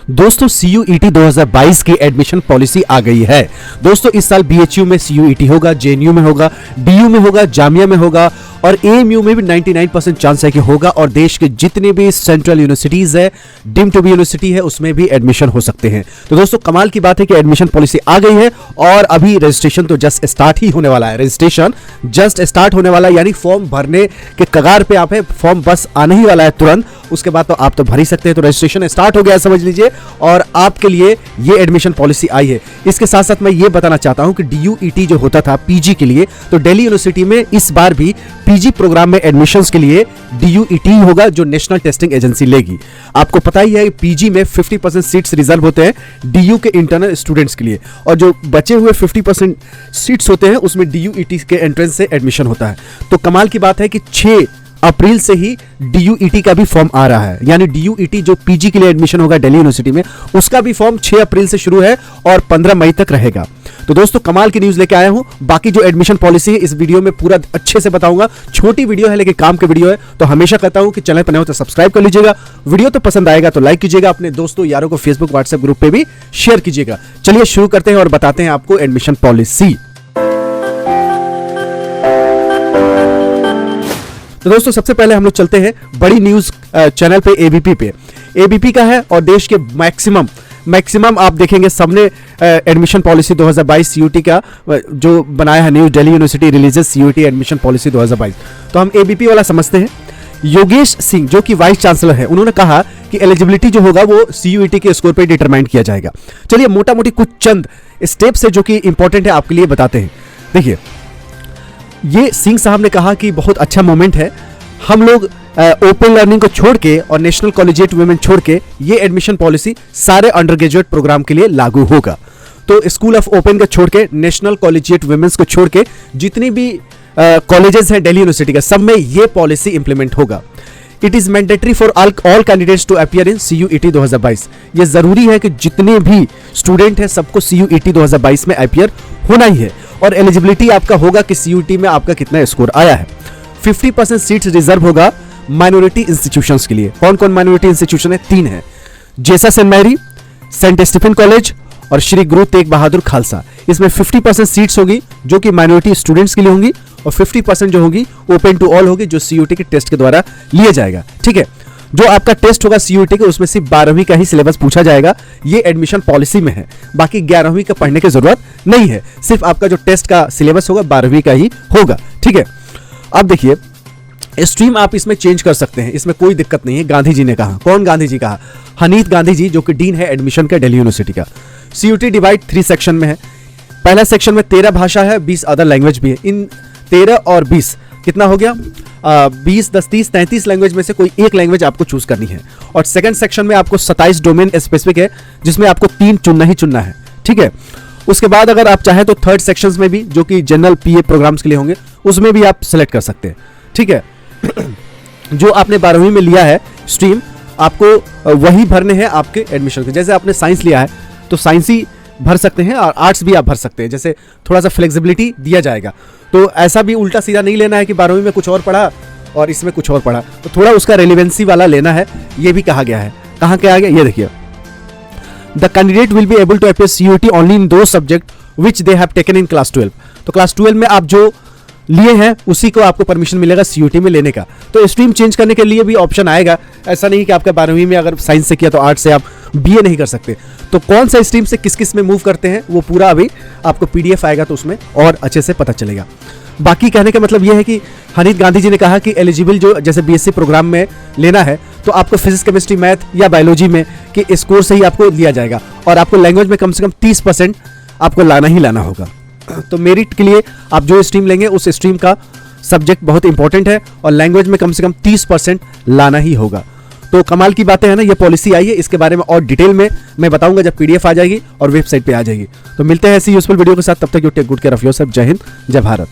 दोस्तों CUET 2022 की admission policy आ गई है। दोस्तों इस साल BHU में CUET होगा, JNU में होगा, DU में होगा, जामिया में होगा और AMU में भी 99% चांस है कि होगा। और देश के जितने भी सेंट्रल यूनिवर्सिटीज है, डीम्ड टू बी यूनिवर्सिटी है, उसमें भी एडमिशन हो सकते हैं। तो दोस्तों कमाल की बात है कि एडमिशन पॉलिसी आ गई है और अभी रजिस्ट्रेशन तो जस्ट स्टार्ट ही होने वाला है। रजिस्ट्रेशन जस्ट स्टार्ट होने वाला है, यानी फॉर्म भरने के कगार पे आप है, फॉर्म बस आने ही वाला है तुरंत। उसके बाद तो आप तो भर ही सकते हैं। तो रजिस्ट्रेशन स्टार्ट हो गया है, समझ लीजिए, और आपके लिए ये एडमिशन पॉलिसी आई है। इसके साथ साथ मैं ये बताना चाहता हूं कि DUET जो होता था PG के लिए, तो दिल्ली यूनिवर्सिटी में इस बार भी PG प्रोग्राम में एडमिशंस के लिए DUET होगा, जो नेशनल टेस्टिंग एजेंसी लेगी। आपको पता ही है PG में 50% सीट्स रिजर्व होते हैं DU के इंटरनल स्टूडेंट्स के लिए, और जो बचे हुए 50% सीट्स होते हैं उसमें DUET के एंट्रेंस से एडमिशन होता है। तो कमाल की बात है कि 6 अप्रैल से ही DUET का भी फॉर्म आ रहा है, यानी DUET जो PG के लिए एडमिशन होगा दिल्ली यूनिवर्सिटी में, उसका भी फॉर्म 6 अप्रैल से शुरू है और 15 मई तक रहेगा। तो दोस्तों कमाल की न्यूज लेके आया हूं। बाकी जो एडमिशन पॉलिसी है इस वीडियो में पूरा अच्छे से बताऊंगा। छोटी वीडियो है लेकिन काम की वीडियो है, तो हमेशा कहता हूं कि चैनल पर नए हो तो सब्सक्राइब कर लीजिएगा। वीडियो तो पसंद आएगा तो लाइक कीजिएगा, अपने दोस्तों यारों को फेसबुक व्हाट्सएप ग्रुप पे भी शेयर कीजिएगा। चलिए शुरू करते हैं और बताते हैं आपको एडमिशन पॉलिसी। तो दोस्तों सबसे पहले हम लोग चलते हैं बड़ी न्यूज चैनल पे ABP पे। ABP का है और देश के मैक्सिमम आप देखेंगे सबने एडमिशन पॉलिसी 2022 CUET का जो बनाया है, new Delhi university releases CUET admission policy 2022। तो हम ABP वाला समझते हैं। योगेश सिंह जो कि वाइस चांसलर है, उन्होंने कहा कि एलिजिबिलिटी जो होगा वो CUET के स्कोर पर डिटरमाइन किया जाएगा। चलिए मोटा मोटी कुछ चंद स्टेप्स है जो कि इंपॉर्टेंट है आपके लिए बताते हैं। देखिए, ये सिंह साहब ने कहा कि बहुत अच्छा मोमेंट है, हम लोग ओपन लर्निंग को छोड़ के और नेशनल कॉलेजिएट वुमेन छोड़ के ये एडमिशन पॉलिसी सारे अंडर ग्रेजुएट प्रोग्राम के लिए लागू होगा। तो स्कूल ऑफ ओपन को छोड़ के, नेशनल कॉलेजिएट वुमेन्स को छोड़ के जितनी भी कॉलेजेस हैं दिल्ली यूनिवर्सिटी का, सब में ये पॉलिसी इंप्लीमेंट होगा। It is mandatory for all candidates to appear in CUET 2022। ये जरूरी है कि जितने भी स्टूडेंट हैं सबको CUET 2022 में अपीयर होना ही है। और एलिजिबिलिटी आपका होगा कि CUET में आपका कितना स्कोर आया है। 50% सीट्स रिजर्व होगा माइनॉरिटी इंस्टीट्यूशंस के लिए। कौन कौन माइनॉरिटी इंस्टीट्यूशन है? 3 है, जेसा Saint Mary, Saint Stephen college और श्री गुरु तेग बहादुर खालसा। इसमें 50% सीट्स होगी जो कि माइनॉरिटी स्टूडेंट्स के लिए होंगी और 50% जो होगी ओपन टू ऑल होगी, जो CUET के टेस्ट के द्वारा लिया जाएगा। ठीक है, जो आपका टेस्ट होगा CUET के, उसमें सिर्फ 12वीं का ही सिलेबस पूछा जाएगा। ये एडमिशन पॉलिसी में है, बाकी 11वीं का पढ़ने की जरूरत नहीं है। सिर्फ आपका जो टेस्ट का सिलेबस होगा 12वीं का ही होगा। ठीक है, अब देखिए स्ट्रीम आप इसमें चेंज कर सकते हैं, इसमें कोई दिक्कत नहीं है। गांधी जी ने कहा, कौन गांधी जी कहा? हनीत गांधी जी, जो कि डीन है एडमिशन का दिल्ली यूनिवर्सिटी का। CUET डिवाइड 3 सेक्शन में है। पहला सेक्शन में 13 भाषा है, 20 अदर लैंग्वेज भी है। इन 13 और 20 कितना हो गया? 20, 10, 30, 33 लैंग्वेज में से कोई एक लैंग्वेज आपको चूज करनी है। और सेकंड सेक्शन में आपको 27 डोमेन स्पेसिफिक है, जिसमें आपको 3 चुनना ही चुनना है। ठीक है, उसके बाद अगर आप चाहें तो थर्ड सेक्शंस में भी, जो कि जनरल PA प्रोग्राम्स के लिए होंगे, उसमें भी आप सेलेक्ट कर सकते हैं। ठीक है, जो आपने 12वीं में लिया है स्ट्रीम, आपको वही भरने हैं आपके एडमिशन के। जैसे आपने साइंस लिया है तो साइंस ही भर सकते हैं और आर्ट्स भी आप भर सकते हैं। जैसे थोड़ा सा फ्लेक्सिबिलिटी दिया जाएगा। तो ऐसा भी उल्टा सीधा नहीं लेना है कि 12वीं में कुछ और पढ़ा और इसमें कुछ और पढ़ा, तो थोड़ा उसका रेलिवेंसी वाला लेना है। ये भी कहा गया है। कहाँ क्या आ गया ये देखिए, the candidate will be able to appear CUET only in दो subject which they have taken in class 12। तो क्लास 12 में आप जो लिए हैं उसी को आपको परमिशन मिलेगा CUET में लेने का। तो स्ट्रीम चेंज करने के लिए भी ऑप्शन आएगा। ऐसा नहीं कि आपका 12वीं में अगर साइंस से किया तो आर्ट्स से आप BA नहीं कर सकते। तो कौन सा स्ट्रीम से किस किस में मूव करते हैं वो पूरा अभी आपको PDF आएगा, तो उसमें और अच्छे से पता चलेगा। बाकी कहने का मतलब ये है कि हनीत गांधी जी ने कहा कि एलिजिबल जो जैसे BSc प्रोग्राम में लेना है तो आपको फिजिक्स, केमिस्ट्री, मैथ या बायोलॉजी में के स्कोर से ही आपको लिया जाएगा और आपको लैंग्वेज में कम से कम 30% आपको लाना ही लाना होगा। तो मेरिट के लिए आप जो स्ट्रीम लेंगे उस स्ट्रीम का सब्जेक्ट बहुत इंपॉर्टेंट है और लैंग्वेज में कम से कम 30% लाना ही होगा। तो कमाल की बातें हैं ना, ये पॉलिसी आई है। इसके बारे में और डिटेल में मैं बताऊंगा जब PDF आ जाएगी और वेबसाइट पे आ जाएगी। तो मिलते हैं ऐसी यूजफुल वीडियो के साथ, तब तक you take good care of yourself. Jai Hind, जय भारत।